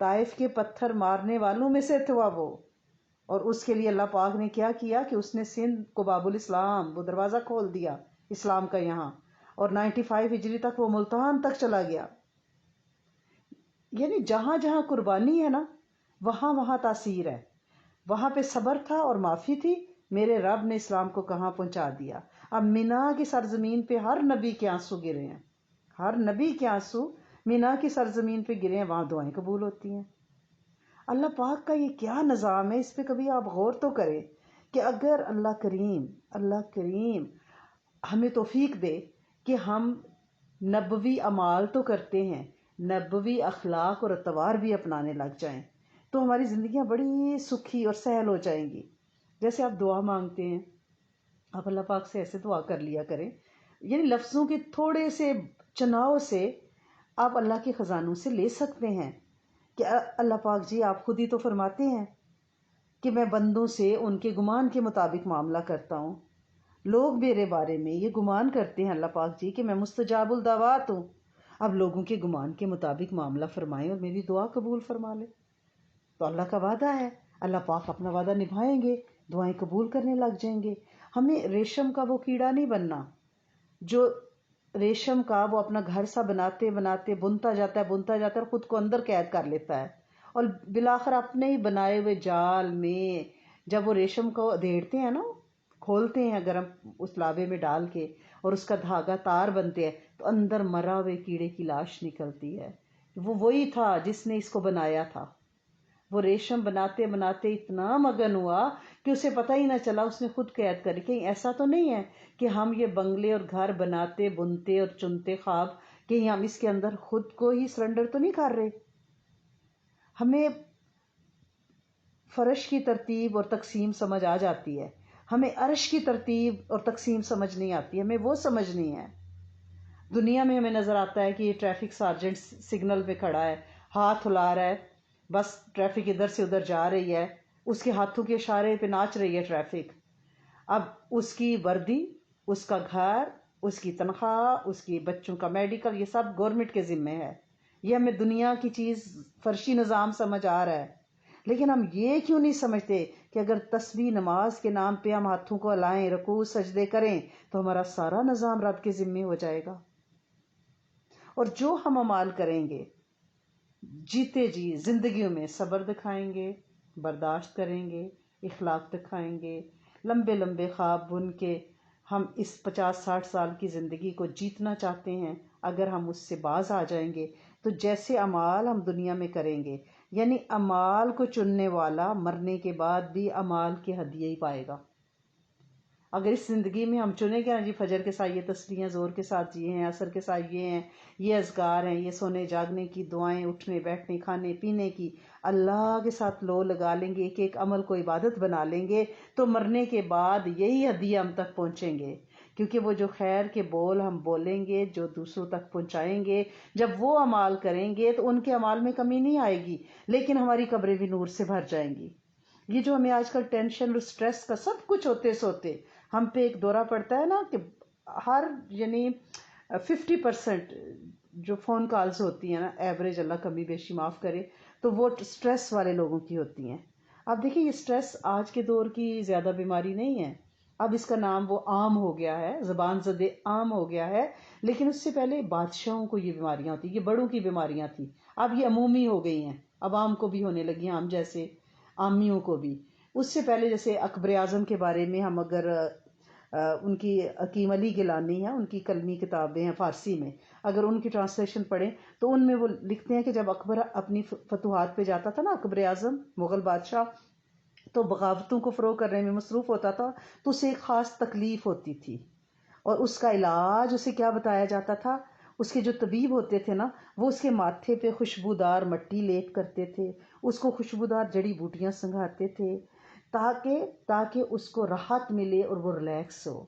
طائف کے پتھر مارنے والوں میں سے تھا وہ، اور اس کے لیے اللہ پاک نے کیا کیا کہ اس نے سندھ کو باب الاسلام، وہ دروازہ کھول دیا اسلام کا یہاں، اور 95 ہجری تک وہ ملتان تک چلا گیا۔ یعنی جہاں جہاں قربانی ہے نا، وہاں وہاں تاثیر ہے، وہاں پہ صبر تھا اور معافی تھی، میرے رب نے اسلام کو کہاں پہنچا دیا۔ اب مینا کی سرزمین پہ ہر نبی کے آنسو گرے ہیں، ہر نبی کے آنسو مینا کی سرزمین پہ گرے ہیں، وہاں دعائیں قبول ہوتی ہیں۔ اللہ پاک کا یہ کیا نظام ہے، اس پہ کبھی آپ غور تو کریں کہ اگر اللہ کریم ہمیں توفیق دے کہ ہم نبوی اعمال تو کرتے ہیں، نبوی اخلاق اور اتوار بھی اپنانے لگ جائیں، تو ہماری زندگیاں بڑی سکھی اور سہل ہو جائیں گی۔ جیسے آپ دعا مانگتے ہیں، آپ اللہ پاک سے ایسے دعا کر لیا کریں، یعنی لفظوں کے تھوڑے سے چناؤ سے آپ اللہ کے خزانوں سے لے سکتے ہیں کہ اللہ پاک جی آپ خود ہی تو فرماتے ہیں کہ میں بندوں سے ان کے گمان کے مطابق معاملہ کرتا ہوں۔ لوگ میرے بارے میں یہ گمان کرتے ہیں اللہ پاک جی کہ میں مستجاب الدعوات ہوں۔ اب لوگوں کے گمان کے مطابق معاملہ فرمائیں اور میری دعا قبول فرما لے۔ تو اللہ کا وعدہ ہے، اللہ پاک اپنا وعدہ نبھائیں گے، دعائیں قبول کرنے لگ جائیں گے۔ ہمیں ریشم کا وہ کیڑا نہیں بننا جو ریشم کا وہ اپنا گھر سا بناتے بناتے بنتا جاتا ہے اور خود کو اندر قید کر لیتا ہے، اور بالآخر اپنے ہی بنائے ہوئے جال میں جب وہ ریشم کو ادھیڑتے ہیں نا، کھولتے ہیں گرم اس لابے میں ڈال کے اور اس کا دھاگا تار بنتے ہیں، تو اندر مرا ہوئے کیڑے کی لاش نکلتی ہے۔ وہ وہی تھا جس نے اس کو بنایا تھا۔ وہ ریشم بناتے بناتے اتنا مگن ہوا کہ اسے پتہ ہی نہ چلا اس نے خود قید کری۔ کہیں ایسا تو نہیں ہے کہ ہم یہ بنگلے اور گھر بناتے بنتے اور چنتے خواب کہیں ہم اس کے اندر خود کو ہی سرنڈر تو نہیں کر رہے؟ ہمیں فرش کی ترتیب اور تقسیم سمجھ آ جاتی ہے، ہمیں عرش کی ترتیب اور تقسیم سمجھ نہیں آتی، ہمیں وہ سمجھنی ہے۔ دنیا میں ہمیں نظر آتا ہے کہ یہ ٹریفک سارجنٹ سگنل پہ کھڑا ہے، ہاتھ ہلا رہا ہے، بس ٹریفک ادھر سے ادھر جا رہی ہے، اس کے ہاتھوں کے اشارے پہ ناچ رہی ہے ٹریفک۔ اب اس کی وردی، اس کا گھر، اس کی تنخواہ، اس کی بچوں کا میڈیکل، یہ سب گورنمنٹ کے ذمے ہے۔ یہ ہمیں دنیا کی چیز فرشی نظام سمجھ آ رہا ہے، لیکن ہم یہ کیوں نہیں سمجھتے کہ اگر تسبیح نماز کے نام پہ ہم ہاتھوں کو ہلائیں، رکوع سجدے کریں، تو ہمارا سارا نظام رب کے ذمے ہو جائے گا۔ اور جو ہم اعمال کریں گے، جیتے جی زندگیوں میں صبر دکھائیں گے، برداشت کریں گے، اخلاق دکھائیں گے، لمبے لمبے خواب بن کے ہم اس 50-60 سال کی زندگی کو جیتنا چاہتے ہیں، اگر ہم اس سے باز آ جائیں گے تو جیسے اعمال ہم دنیا میں کریں گے، یعنی اعمال کو چننے والا مرنے کے بعد بھی اعمال کے ہدیے ہی پائے گا۔ اگر اس زندگی میں ہم چنیں گے جی فجر کے ساتھ یہ تسبیحیں زور کے ساتھ یہ ہیں، عصر کے ساتھ یہ ہیں، یہ اذکار ہیں، یہ سونے جاگنے کی دعائیں، اٹھنے بیٹھنے کھانے پینے کی، اللہ کے ساتھ لو لگا لیں گے، ایک ایک عمل کو عبادت بنا لیں گے، تو مرنے کے بعد یہی ہدیہ ہم تک پہنچیں گے، کیونکہ وہ جو خیر کے بول ہم بولیں گے، جو دوسروں تک پہنچائیں گے، جب وہ اعمال کریں گے تو ان کے اعمال میں کمی نہیں آئے گی، لیکن ہماری قبریں بھی نور سے بھر جائیں گی۔ یہ جو ہمیں آج کل ٹینشن اور سٹریس کا سب کچھ ہوتے سوتے ہم پہ ایک دورہ پڑتا ہے نا کہ ہر یعنی 50% جو فون کالز ہوتی ہیں نا ایوریج، اللہ کمی بیشی معاف کرے، تو وہ سٹریس والے لوگوں کی ہوتی ہیں۔ اب دیکھیں یہ سٹریس آج کے دور کی زیادہ بیماری نہیں ہے، اب اس کا نام وہ عام ہو گیا ہے، زبان زدے عام ہو گیا ہے، لیکن اس سے پہلے بادشاہوں کو یہ بیماریاں ہوتی، یہ بڑوں کی بیماریاں تھیں، اب یہ عمومی ہو گئی ہیں، عوام کو بھی ہونے لگی ہیں، ہم جیسے عامیوں کو بھی۔ اس سے پہلے جیسے اکبر اعظم کے بارے میں ہم اگر ان کی حکیم علی گیلانی ہیں، ان کی کلمی کتابیں ہیں فارسی میں، اگر ان کی ٹرانسلیشن پڑھیں تو ان میں وہ لکھتے ہیں کہ جب اکبر اپنی فتوحات پہ جاتا تھا نا، اکبر اعظم مغل بادشاہ، تو بغاوتوں کو فروغ کرنے میں مصروف ہوتا تھا، تو اسے ایک خاص تکلیف ہوتی تھی، اور اس کا علاج اسے کیا بتایا جاتا تھا، اس کے جو طبیب ہوتے تھے نا، وہ اس کے ماتھے پہ خوشبودار مٹی لیپ کرتے تھے، اس کو خوشبودار جڑی بوٹیاں سنگھاتے تھے، تاکہ اس کو راحت ملے اور وہ ریلیکس ہو۔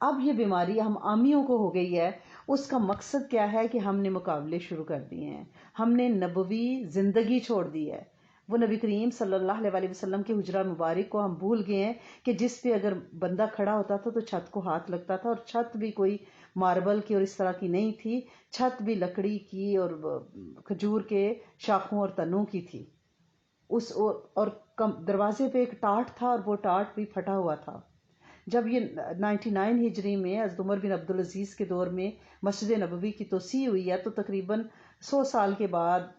اب یہ بیماری ہم عامیوں کو ہو گئی ہے، اس کا مقصد کیا ہے کہ ہم نے مقابلے شروع کر دیے ہیں، ہم نے نبوی زندگی چھوڑ دی ہے، وہ نبی کریم صلی اللہ علیہ وسلم کے حجرہ مبارک کو ہم بھول گئے ہیں کہ جس پہ اگر بندہ کھڑا ہوتا تھا تو چھت کو ہاتھ لگتا تھا، اور چھت بھی کوئی ماربل کی اور اس طرح کی نہیں تھی، چھت بھی لکڑی کی اور کھجور کے شاخوں اور تنوں کی تھی، اور دروازے پہ ایک ٹاٹ تھا اور وہ ٹاٹ بھی پھٹا ہوا تھا۔ جب یہ 99 ہجری میں حضرت عمر بن عبدالعزیز کے دور میں مسجد نبوی کی توسیع ہوئی ہے، تو تقریباً 100 سال کے بعد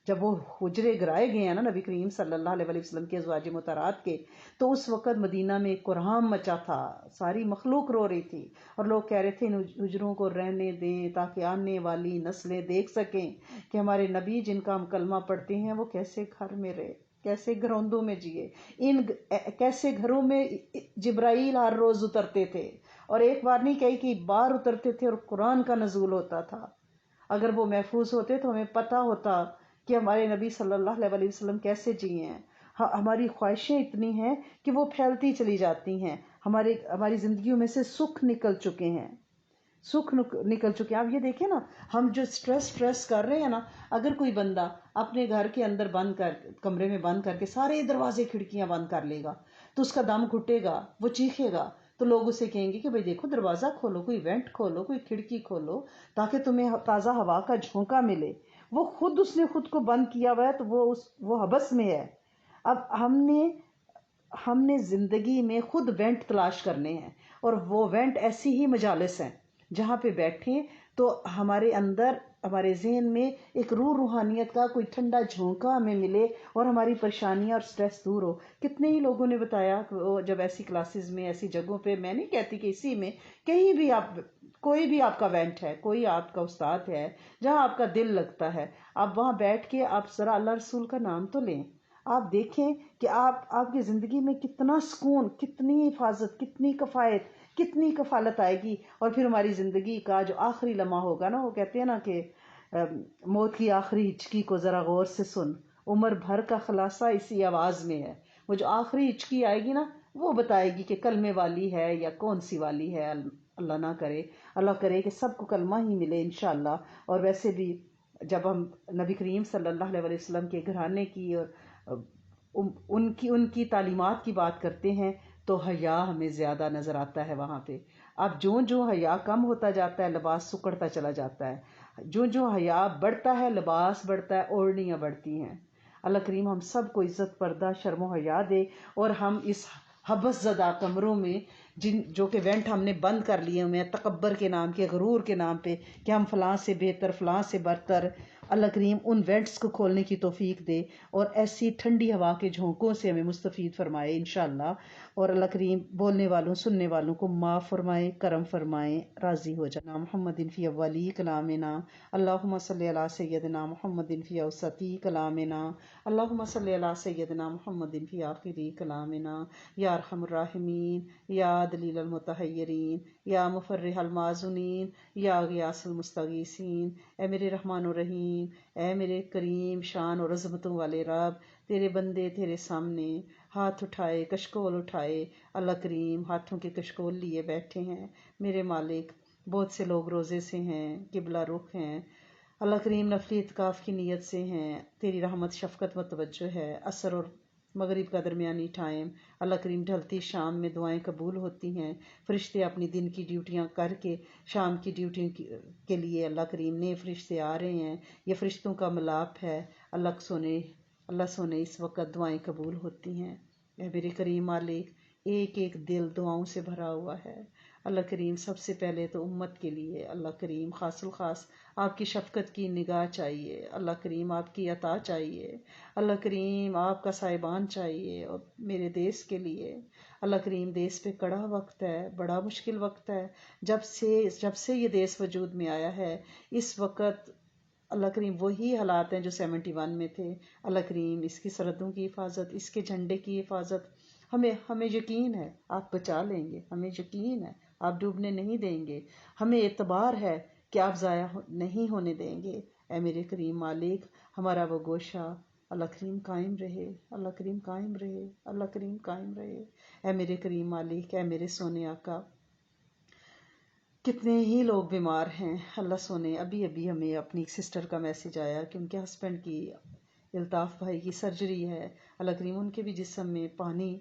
جب وہ حجرے گرائے گئے ہیں نا نبی کریم صلی اللہ علیہ وسلم کے ازواج مطہرات کے، تو اس وقت مدینہ میں ایک قرہام مچا تھا، ساری مخلوق رو رہی تھی اور لوگ کہہ رہے تھے ان حجروں کو رہنے دیں تاکہ آنے والی نسلیں دیکھ سکیں کہ ہمارے نبی جن کا ہم کلمہ پڑھتے ہیں وہ کیسے گھر میں رہے، کیسے گھروندوں میں جیے، کیسے گھروں میں جبرائیل ہر روز اترتے تھے، اور ایک بار نہیں کئی بار اترتے تھے اور قرآن کا نزول ہوتا تھا۔ اگر وہ محفوظ ہوتے تو ہمیں پتہ ہوتا کہ ہمارے نبی صلی اللہ علیہ وسلم کیسے جیے ہیں۔ ہماری خواہشیں اتنی ہیں کہ وہ پھیلتی چلی جاتی ہیں، ہماری زندگیوں میں سے سکھ نکل چکے ہیں، آپ یہ دیکھیں نا، ہم جو سٹریس کر رہے ہیں نا، اگر کوئی بندہ اپنے گھر کے اندر کمرے میں بند کر کے سارے دروازے کھڑکیاں بند کر لے گا تو اس کا دم گھٹے گا، وہ چیخے گا، تو لوگ اسے کہیں گے کہ بھئی دیکھو دروازہ کھولو، کوئی وینٹ کھولو، کوئی کھڑکی کھولو تاکہ تمہیں تازہ ہوا کا جھونکا ملے۔ اس نے خود کو بند کیا ہوا ہے تو وہ حبس میں ہے۔ اب ہم نے زندگی میں خود وینٹ تلاش کرنے ہیں، اور وہ وینٹ ایسی ہی مجالس ہیں جہاں پہ بیٹھیں تو ہمارے اندر، ہمارے ذہن میں ایک روحانیت کا کوئی ٹھنڈا جھونکا ہمیں ملے اور ہماری پریشانیاں اور سٹریس دور ہو۔ کتنے ہی لوگوں نے بتایا کہ وہ جب ایسی کلاسز میں، ایسی جگہوں پہ، میں نہیں کہتی کہ اسی میں، کہیں بھی کوئی بھی آپ کا وینٹ ہے، کوئی آپ کا استاد ہے جہاں آپ کا دل لگتا ہے، آپ وہاں بیٹھ کے آپ ذرا اللہ رسول کا نام تو لیں، آپ دیکھیں کہ آپ کی زندگی میں کتنا سکون، کتنی حفاظت، کتنی کفالت آئے گی۔ اور پھر ہماری زندگی کا جو آخری لمحہ ہوگا نا، وہ کہتے ہیں نا کہ موت کی آخری ہچکی کو ذرا غور سے سن، عمر بھر کا خلاصہ اسی آواز میں ہے۔ وہ جو آخری ہچکی آئے گی نا، وہ بتائے گی کہ کلمے والی ہے یا کون سی والی ہے۔ اللہ نہ کرے، اللہ کرے کہ سب کو کلمہ ہی ملے انشاءاللہ۔ اور ویسے بھی جب ہم نبی کریم صلی اللہ علیہ وسلم کے گھرانے کی اور ان کی تعلیمات کی بات کرتے ہیں تو حیا ہمیں زیادہ نظر آتا ہے وہاں پہ۔ اب جو حیا کم ہوتا جاتا ہے، لباس سکڑتا چلا جاتا ہے، جو حیا بڑھتا ہے، لباس بڑھتا ہے، اوڑھنیاں بڑھتی ہیں۔ اللہ کریم ہم سب کو عزت، پردہ، شرم و حیا دے، اور ہم اس حبس زدہ کمروں میں جو کہ وینٹ ہم نے بند کر لیے ہوئے ہیں تکبر کے نام کے، غرور کے نام پہ کہ ہم فلاں سے بہتر، فلاں سے برتر، اللہ کریم ان وینٹس کو کھولنے کی توفیق دے اور ایسی ٹھنڈی ہوا کے جھونکوں سے ہمیں مستفید فرمائے انشاءاللہ۔ اور اللہ کریم بولنے والوں، سننے والوں کو معاف فرمائے، کرم فرمائے، راضی ہو جانا۔ محمد فی اولی کلامنا، اللہم صلی علی سیدنا محمد فی اوسطی کلامنا، اللہم صلی علی سیدنا محمد فی آخری کلامنا، یا ارحم الراحمین، یا دلیل المتحیرین، یا مفرح المعذونین، یا غیاث المستغیثین۔ اے میرے رحمان الرحیم، اے میرے کریم شان اور عظمتوں والے رب، تیرے بندے تیرے سامنے ہاتھ اٹھائے، کشکول اٹھائے، اللہ کریم ہاتھوں کے کشکول لیے بیٹھے ہیں۔ میرے مالک، بہت سے لوگ روزے سے ہیں، قبلہ رخ ہیں، اللہ کریم نفلی اعتکاف کی نیت سے ہیں، تیری رحمت شفقت متوجہ ہے۔ عصر اور مغرب کا درمیانی ٹائم، اللہ کریم ڈھلتی شام میں دعائیں قبول ہوتی ہیں، فرشتے اپنی دن کی ڈیوٹیاں کر کے شام کی ڈیوٹی کے لیے اللہ کریم نئے فرشتے آ رہے ہیں، یہ فرشتوں کا ملاپ ہے۔ اللہ سونے اس وقت دعائیں قبول ہوتی ہیں۔ اے میرے کریم مالک، ایک ایک دل دعاؤں سے بھرا ہوا ہے۔ اللہ کریم سب سے پہلے تو امت کے لیے اللہ کریم خاص الخاص آپ کی شفقت کی نگاہ چاہیے، اللہ کریم آپ کی عطا چاہیے، اللہ کریم آپ کا سائبان چاہیے، اور میرے دیس کے لیے اللہ کریم دیس پہ کڑا وقت ہے، بڑا مشکل وقت ہے، جب سے یہ دیس وجود میں آیا ہے اس وقت اللہ کریم وہی حالات ہیں جو 71 میں تھے۔ اللہ کریم اس کی سرحدوں کی حفاظت، اس کے جھنڈے کی حفاظت، ہمیں یقین ہے آپ بچا لیں گے، ہمیں یقین ہے آپ ڈوبنے نہیں دیں گے، ہمیں اعتبار ہے کہ آپ ضائع نہیں ہونے دیں گے۔ اے میرے کریم مالک، ہمارا وہ گوشہ اللہ کریم قائم رہے، اللہ کریم قائم رہے، اللہ کریم قائم رہے۔ اے میرے کریم مالک، اے میرے سونے آقا، کتنے ہی لوگ بیمار ہیں، اللہ سونے۔ ابھی ہمیں اپنی ایک سسٹر کا میسج آیا کہ ان کے ہسبینڈ کی، الطاف بھائی کی سرجری ہے، اللہ کریم ان کے بھی جسم میں پانی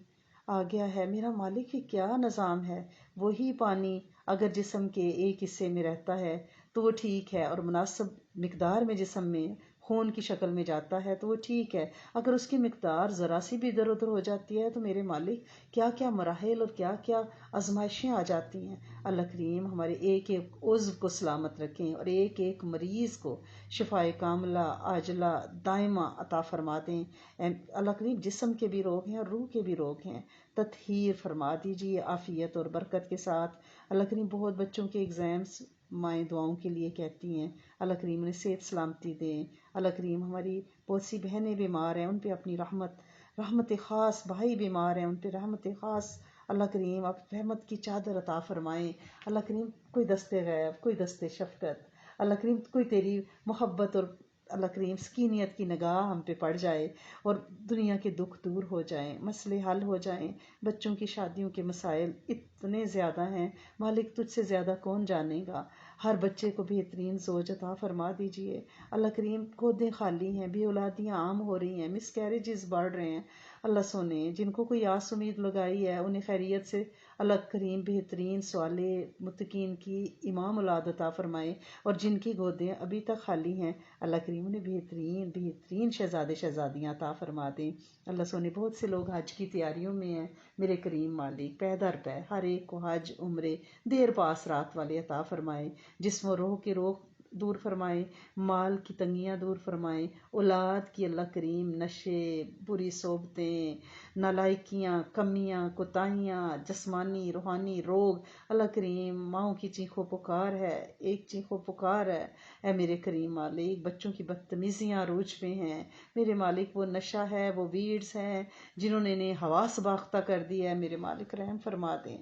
آ گیا ہے۔ میرا مالک یہ کیا نظام ہے، وہی پانی اگر جسم کے ایک حصے میں رہتا ہے تو وہ ٹھیک ہے اور مناسب مقدار میں جسم میں خون کی شکل میں جاتا ہے تو وہ ٹھیک ہے، اگر اس کی مقدار ذرا سی بھی ادھر ادھر ہو جاتی ہے تو میرے مالک کیا کیا مراحل اور کیا کیا آزمائشیں آ جاتی ہیں۔ اللہ کریم ہمارے ایک ایک عضو کو سلامت رکھیں اور ایک ایک مریض کو شفائے کاملہ عاجلہ دائمہ عطا فرما دیں۔ اللہ کریم جسم کے بھی روگ ہیں اور روح کے بھی روگ ہیں، تطہیر فرما دیجیے عافیت اور برکت کے ساتھ۔ اللہ کریم بہت بچوں کے ایگزامس مائیں دعاؤں کے لیے کہتی ہیں، اللہ کریم انہیں صحت سلامتی دیں۔ اللہ کریم ہماری بہت سی بہنیں بیمار ہیں، ان پہ اپنی رحمت خاص، بھائی بیمار ہیں ان پہ رحمت خاص اللہ کریم آپ رحمت کی چادر عطا فرمائیں۔ اللہ کریم کوئی دست غیب، کوئی دست شفقت، اللہ کریم کوئی تیری محبت اور اللہ کریم سکینیت کی نگاہ ہم پہ پڑ جائے اور دنیا کے دکھ دور ہو جائیں، مسئلے حل ہو جائیں۔ بچوں کی شادیوں کے مسائل اتنے زیادہ ہیں، مالک تجھ سے زیادہ کون جانے گا۔ ہر بچے کو بہترین زوج عطا فرما دیجئے۔ اللہ کریم گودیں خالی ہیں، بے اولادیاں عام ہو رہی ہیں، مس کیریجز بڑھ رہے ہیں۔ اللہ سونے جن کو کوئی آس امید لگائی ہے انہیں خیریت سے اللہ کریم بہترین سوالے متقین کی امام اولاد عطا فرمائے، اور جن کی گودیں ابھی تک خالی ہیں اللہ کریم انہیں بہترین شہزادے شہزادیاں عطا فرما دیں۔ اللہ سونے بہت سے لوگ حج کی تیاریوں میں ہیں، میرے کریم مالک پے در پے ہر ایک کو حج عمرے دیر پاس رات والے عطا فرمائے، جسم و روح کے روگ دور فرمائے، مال کی تنگیاں دور فرمائے، اولاد کی اللہ کریم نشے، بری صحبتیں، نالائکیاں، کمیاں، کوتاہیاں، جسمانی روحانی روگ اللہ کریم ماؤں کی چیخ و پکار ہے، ایک چیخ و پکار ہے اے میرے کریم مالک۔ بچوں کی بدتمیزیاں عروج پہ ہیں میرے مالک، وہ نشہ ہے، وہ ویڈز ہیں جنہوں نے انہیں حواس باختہ کر دیا ہے، میرے مالک رحم فرما دیں،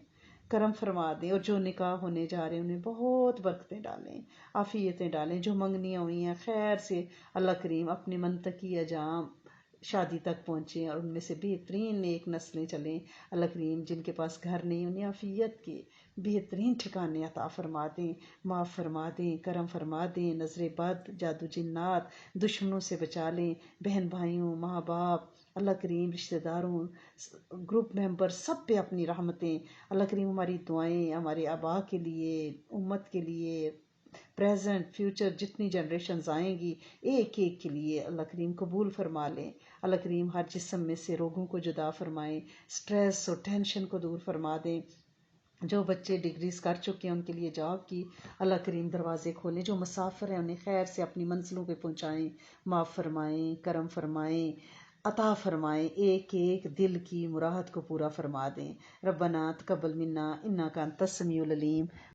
کرم فرما دیں، اور جو نکاح ہونے جا رہے ہیں انہیں بہت برکتیں ڈالیں، عافیتیں ڈالیں، جو منگنیاں ہوئی ہیں خیر سے اللہ کریم اپنے منطقی اجام شادی تک پہنچیں اور ان میں سے بہترین نیک نسلیں چلیں۔ اللہ کریم جن کے پاس گھر نہیں انہیں عافیت کے بہترین ٹھکانے عطا فرما دیں، معاف فرما دیں، کرم فرما دیں، نظر بد، جادو جنات، دشمنوں سے بچا لیں، بہن بھائیوں، ماں باپ، اللہ کریم رشتہ داروں، گروپ ممبر سب پہ اپنی رحمتیں۔ اللہ کریم ہماری دعائیں ہمارے آباء کے لیے، امت کے لیے، پریزنٹ فیوچر جتنی جنریشنز آئیں گی ایک ایک کے لیے اللہ کریم قبول فرما لیں۔ اللہ کریم ہر جسم میں سے روگوں کو جدا فرمائیں، سٹریس اور ٹینشن کو دور فرما دیں۔ جو بچے ڈگریز کر چکے ہیں ان کے لیے جاب کی اللہ کریم دروازے کھولیں، جو مسافر ہیں انہیں خیر سے اپنی منزلوں پہ پہنچائیں، معاف فرمائیں، کرم فرمائیں، عطا فرمائیں، ایک ایک دل کی مراد کو پورا فرما دیں۔ ربنا تقبل منا انک انت السمیع العلیم۔